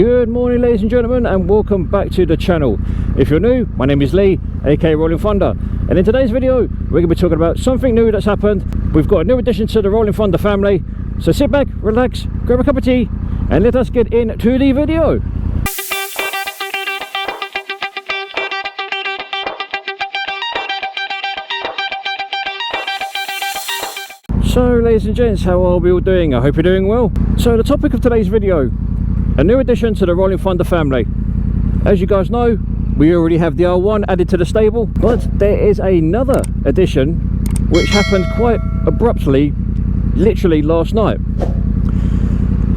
Good morning, ladies and gentlemen, and welcome back to the channel. If you're new, my name is Lee, aka Rollin Thunder, and in today's video we're going to be talking about something new that's happened. We've got a new addition to the Rollin Thunder family, so sit back, relax, grab a cup of tea and let us get into the video. So ladies and gents, how are we all doing? I hope you're doing well. So the topic of today's video, a new addition to the Rollin Thunder family. As you guys know, we already have the R1 added to the stable, but there is another addition which happened quite abruptly, literally last night.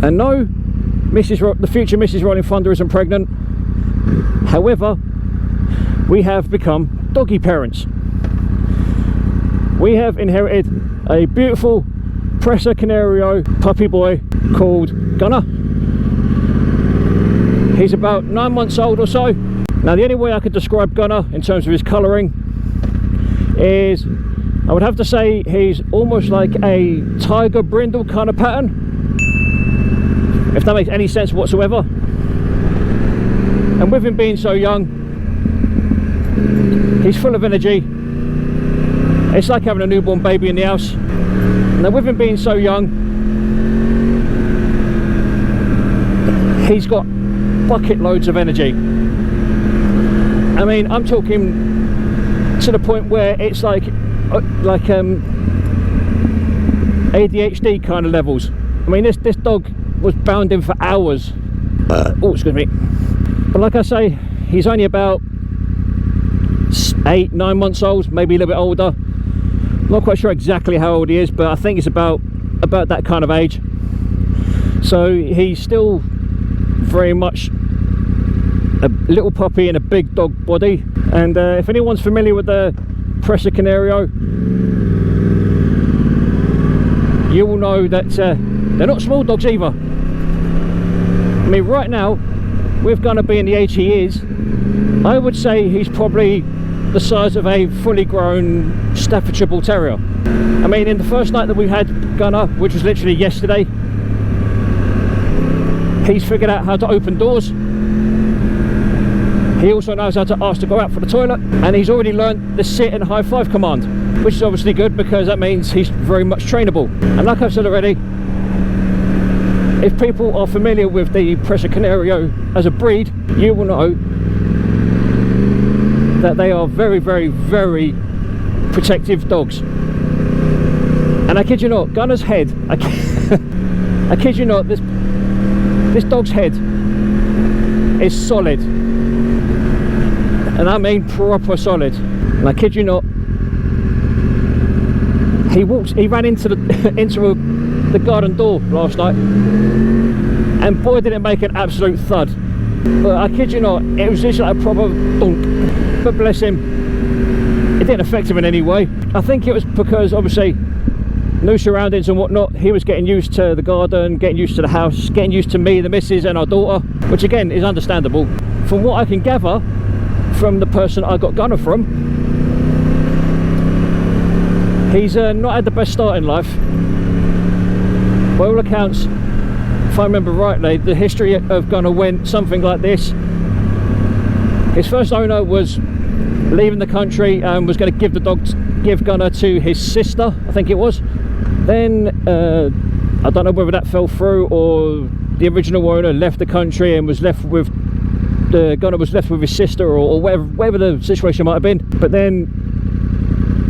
And no, the future Mrs. Rollin Thunder isn't pregnant. However, we have become doggy parents. We have inherited a beautiful Presa Canario puppy boy called Gunner. He's about 9 months old or so. Now the only way I could describe Gunner in terms of his colouring is, I would have to say he's almost like a tiger brindle kind of pattern, if that makes any sense whatsoever. And with him being so young, he's full of energy. It's like having a newborn baby in the house. Now with him being so young, he's got bucket loads of energy. I mean, I'm talking to the point where it's like ADHD kind of levels. I mean, this dog was bounding for hours. Oh, excuse me. But like I say, he's only about 8-9 months old, maybe a little bit older. Not quite sure exactly how old he is, but I think it's about that kind of age. So he's still very much a little puppy in a big dog body. And if anyone's familiar with the Presa Canario, you will know that they're not small dogs either. I mean, right now, with Gunner being the age he is, I would say he's probably the size of a fully grown Staffordshire Bull Terrier. I mean, in the first night that we had Gunner, which was literally yesterday, he's figured out how to open doors. He also knows how to ask to go out for the toilet, and he's already learned the sit and high five command, which is obviously good because that means he's very much trainable. And like I've said already, if people are familiar with the Presa Canario as a breed, you will know that they are very, very, very protective dogs. And I kid you not, Gunner's head, I kid you not, this dog's head is solid. And I mean proper solid. And I kid you not, he ran into the garden door last night, and boy did it make an absolute thud. But I kid you not, it was just like a proper dunk. But bless him, it didn't affect him in any way. I think it was because obviously new surroundings and whatnot, he was getting used to the garden, getting used to the house, getting used to me, the missus and our daughter, which again is understandable. From what I can gather from the person I got Gunner from, he's not had the best start in life. By all accounts, if I remember rightly, the history of Gunner went something like this. His first owner was leaving the country and was going to give Gunner to his sister, I think it was. Then I don't know whether that fell through, or the original owner left the country and was left with Gunner was left with his sister, or whatever the situation might have been. But then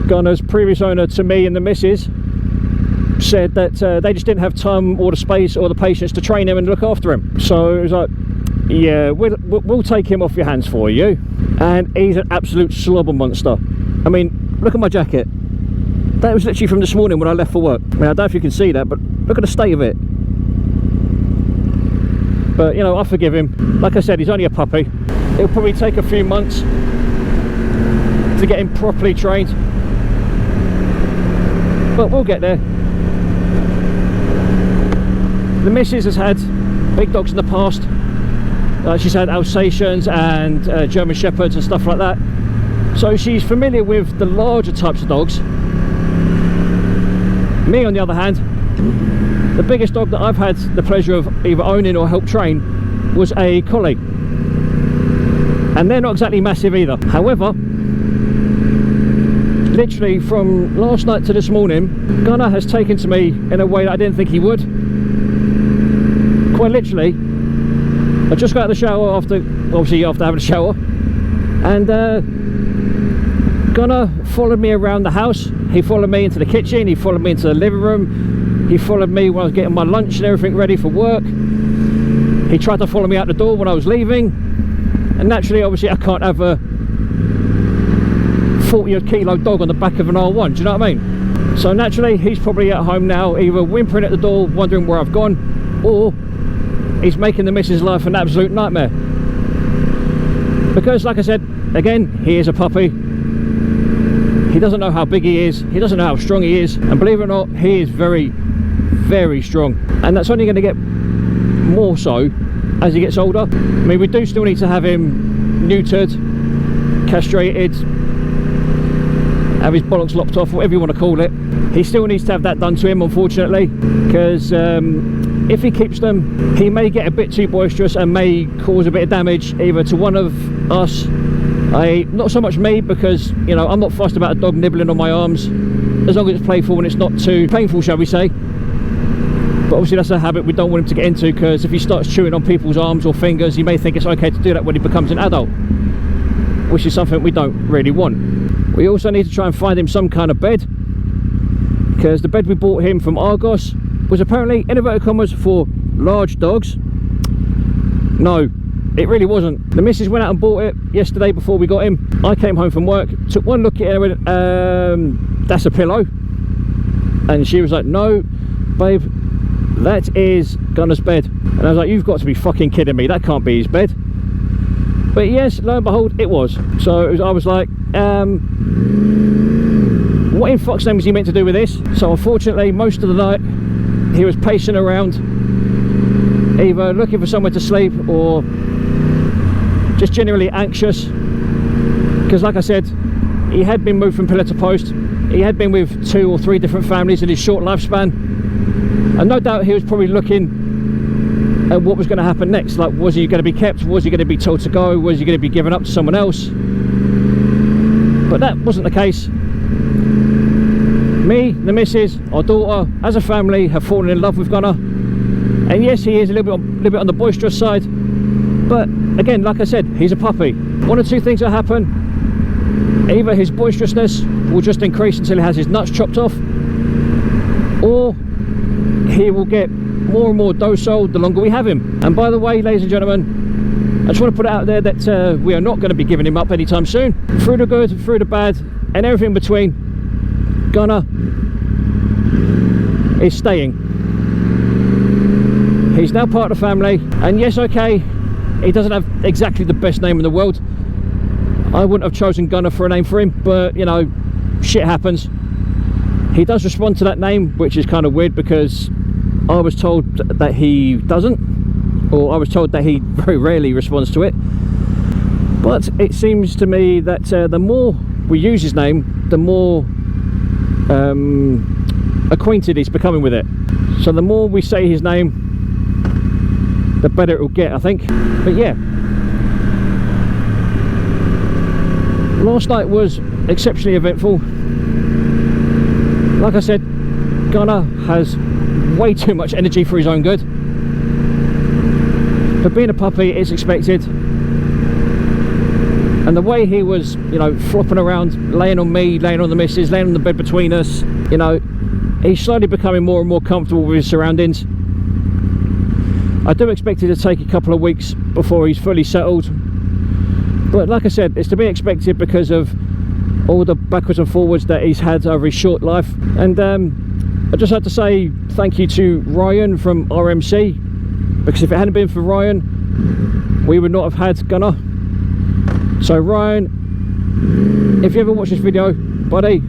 Gunner's previous owner to me and the missus said that they just didn't have time or the space or the patience to train him and look after him. So it was like, yeah, we'll take him off your hands for you. And he's an absolute slobber monster. I mean, look at my jacket. That was literally from this morning when I left for work. I mean, I don't know if you can see that, but look at the state of it. But you know, I forgive him. Like I said, he's only a puppy. It'll probably take a few months to get him properly trained, but we'll get there. The missus has had big dogs in the past. She's had Alsatians and German Shepherds and stuff like that, so she's familiar with the larger types of dogs. Me on the other hand, the biggest dog that I've had the pleasure of either owning or helped train was a collie, and they're not exactly massive either. However, literally from last night to this morning, Gunnar has taken to me in a way that I didn't think he would. Quite literally, I just got out of the shower after having a shower, and Gunnar followed me around the house. He followed me into the kitchen, he followed me into the living room, he followed me when I was getting my lunch and everything ready for work. He tried to follow me out the door when I was leaving, and naturally, obviously, I can't have a 40-odd kilo dog on the back of an R1, do you know what I mean? So naturally, he's probably at home now, either whimpering at the door, wondering where I've gone, or he's making the missus' life an absolute nightmare. Because, like I said, again, he is a puppy. He doesn't know how big he is, he doesn't know how strong he is, and believe it or not, he is very, very strong. And that's only going to get more so as he gets older. I mean, we do still need to have him neutered, castrated, have his bollocks lopped off, whatever you want to call it. He still needs to have that done to him, unfortunately, because if he keeps them, he may get a bit too boisterous and may cause a bit of damage either to one of us. Not so much me, because, you know, I'm not fussed about a dog nibbling on my arms as long as it's playful and it's not too painful, shall we say. But obviously that's a habit we don't want him to get into, because if he starts chewing on people's arms or fingers, he may think it's okay to do that when he becomes an adult, which is something we don't really want. We also need to try and find him some kind of bed, because the bed we bought him from Argos was apparently, in inverted commas, for large dogs. No, it really wasn't. The missus went out and bought it yesterday before we got him. I came home from work, took one look at it and went, that's a pillow. And she was like, no, babe, that is Gunnar's bed. And I was like, you've got to be fucking kidding me, that can't be his bed. But yes, lo and behold, it was. So I was like, what in fuck's name was he meant to do with this? So unfortunately, most of the night, he was pacing around, either looking for somewhere to sleep or just generally anxious, because like I said, he had been moved from pillar to post. He had been with 2 or 3 different families in his short lifespan, and no doubt he was probably looking at what was going to happen next. Like, was he going to be kept? Was he going to be told to go? Was he going to be given up to someone else? But that wasn't the case. Me, the missus, our daughter, as a family, have fallen in love with Gunnar. And yes, he is a little bit on the boisterous side, but again, like I said, he's a puppy. One or two things will happen. Either his boisterousness will just increase until he has his nuts chopped off, or he will get more and more docile the longer we have him. And by the way, ladies and gentlemen, I just want to put it out there that we are not going to be giving him up anytime soon. Through the good, through the bad, and everything in between, Gunnar is staying. He's now part of the family, and yes, okay, he doesn't have exactly the best name in the world. I wouldn't have chosen Gunnar for a name for him, but you know, shit happens. He does respond to that name, which is kind of weird, because I was told that he doesn't, or I was told that he very rarely responds to it. But it seems to me that the more we use his name, the more acquainted he's becoming with it. So the more we say his name, the better it will get, I think. But yeah, last night was exceptionally eventful. Like I said, Gunnar has way too much energy for his own good. But being a puppy, it's expected. And the way he was, you know, flopping around, laying on me, laying on the missus, laying on the bed between us, you know, he's slowly becoming more and more comfortable with his surroundings. I do expect it to take a couple of weeks before he's fully settled. But like I said, it's to be expected because of all the backwards and forwards that he's had over his short life. And I just had to say thank you to Ryan from RMC, because if it hadn't been for Ryan, we would not have had Gunnar. So Ryan, if you ever watch this video, buddy,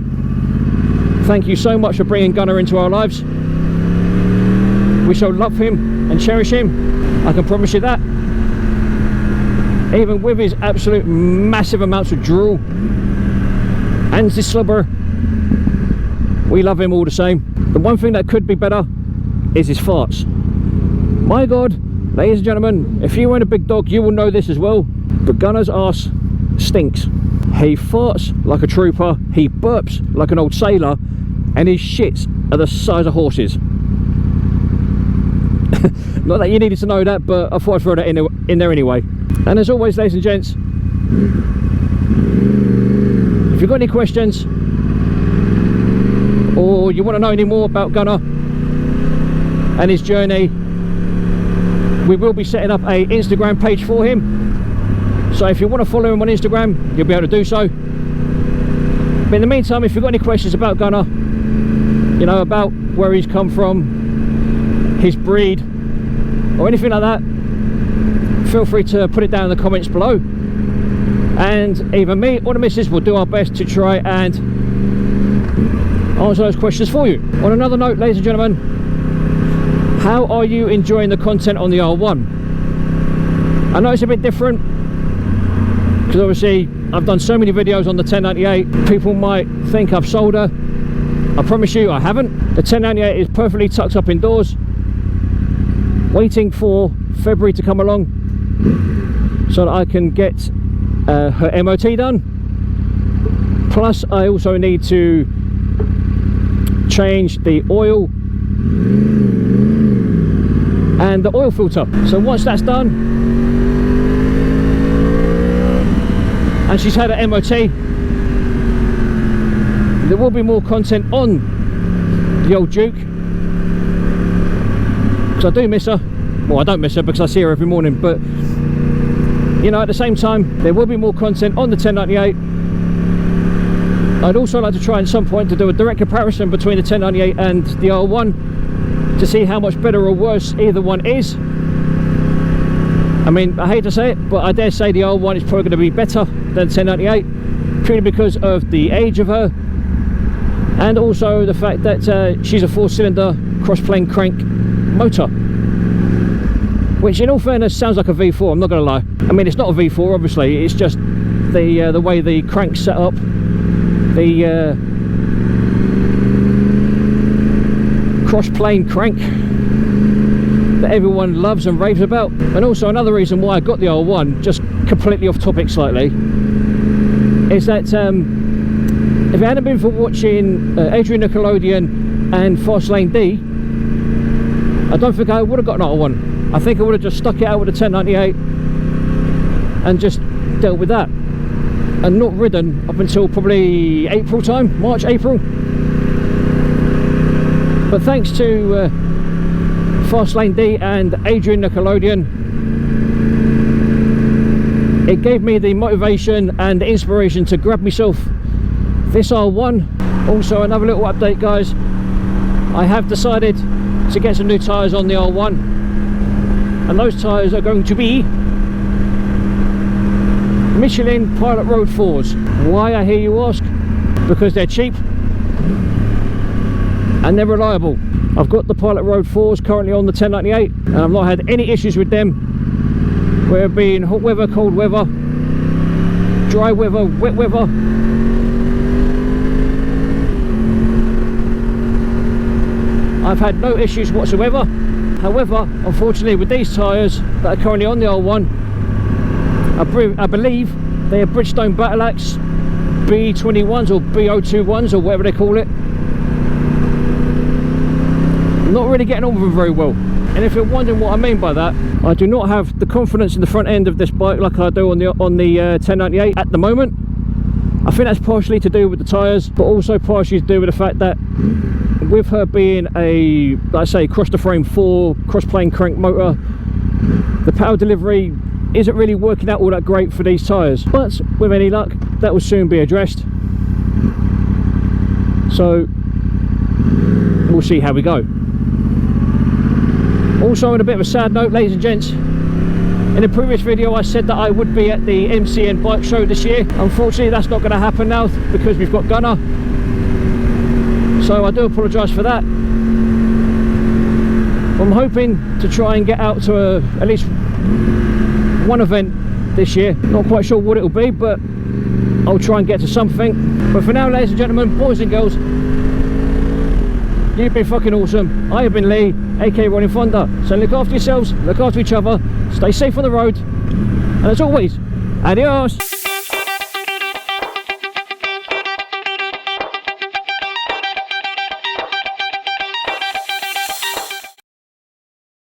thank you so much for bringing Gunnar into our lives. We shall love him and cherish him, I can promise you that. Even with his absolute massive amounts of drool and his slobber, we love him all the same. The one thing that could be better is his farts. My God, Ladies and gentlemen, if you own a big dog, you will know this as well. But Gunner's arse stinks. He farts like a trooper, he burps like an old sailor, and his shits are the size of horses. Not that you needed to know that, but I thought I'd throw that in there anyway. And as always, ladies and gents, if you've got any questions or you want to know any more about Gunner and his journey, we will be setting up a Instagram page for him. So if you want to follow him on Instagram, you'll be able to do so. But in the meantime, if you've got any questions about Gunner, you know, about where he's come from, his breed, or anything like that, feel free to put it down in the comments below. And either me or the missus will do our best to try and answer those questions for you. On another note, ladies and gentlemen, how are you enjoying the content on the R1? I know it's a bit different because obviously I've done so many videos on the 1098. People might think I've sold her. I promise you I haven't. The 1098 is perfectly tucked up indoors, waiting for February to come along so that I can get her MOT done. Plus I also need to change the oil and the oil filter. So once that's done and she's had her MOT, there will be more content on the old Duke, because I do miss her. Well, I don't miss her because I see her every morning, but you know, at the same time there will be more content on the 1098. I'd also like to try at some point to do a direct comparison between the 1098 and the R1 to see how much better or worse either one is. I mean, I hate to say it, but I dare say the R1 is probably going to be better than 1098, purely because of the age of her, and also the fact that she's a 4-cylinder cross-plane crank motor, which in all fairness sounds like a V4, I'm not going to lie. I mean, it's not a V4 obviously, it's just the way the crank's set up, the cross-plane crank that everyone loves and raves about. And also another reason why I got the R1, just completely off topic slightly, is that if it hadn't been for watching Adrian Nickelodeon and Fastlane D, I don't think I would have got an R1. I think I would have just stuck it out with a 1098 and just dealt with that, and not ridden up until probably April time, March, April. But thanks to Fastlane D and Adrian Nickelodeon, it gave me the motivation and the inspiration to grab myself this R1. Also, another little update, guys, I have decided to get some new tyres on the R1, and those tyres are going to be Michelin Pilot Road 4s. Why, I hear you ask? Because they're cheap and they're reliable. I've got the Pilot Road 4s currently on the 1098, and I've not had any issues with them, whether it be in hot weather, cold weather, dry weather, wet weather. I've had no issues whatsoever. However, unfortunately, with these tyres that are currently on the R1, I believe they are Bridgestone Battle Axe B21s or B021s or whatever they call it. Not really getting on with them very well. And if you're wondering what I mean by that, I do not have the confidence in the front end of this bike like I do on the 1098 at the moment. I think that's partially to do with the tyres, but also partially to do with the fact that with her being a, like I say, cross the frame 4 cross plane crank motor, the power delivery isn't really working out all that great for these tyres. But with any luck, that will soon be addressed. So we'll see how we go. Also, on a bit of a sad note, ladies and gents, in the previous video I said that I would be at the MCN bike show this year. Unfortunately, that's not going to happen now because we've got Gunner, so I do apologise for that. I'm hoping to try and get out to at least one event this year. Not quite sure what it will be, but I'll try and get to something. But for now, ladies and gentlemen, boys and girls, You've been fucking awesome. I have been Lee, aka Rollin Thunder. So look after yourselves, look after each other, stay safe on the road, and as always, adios.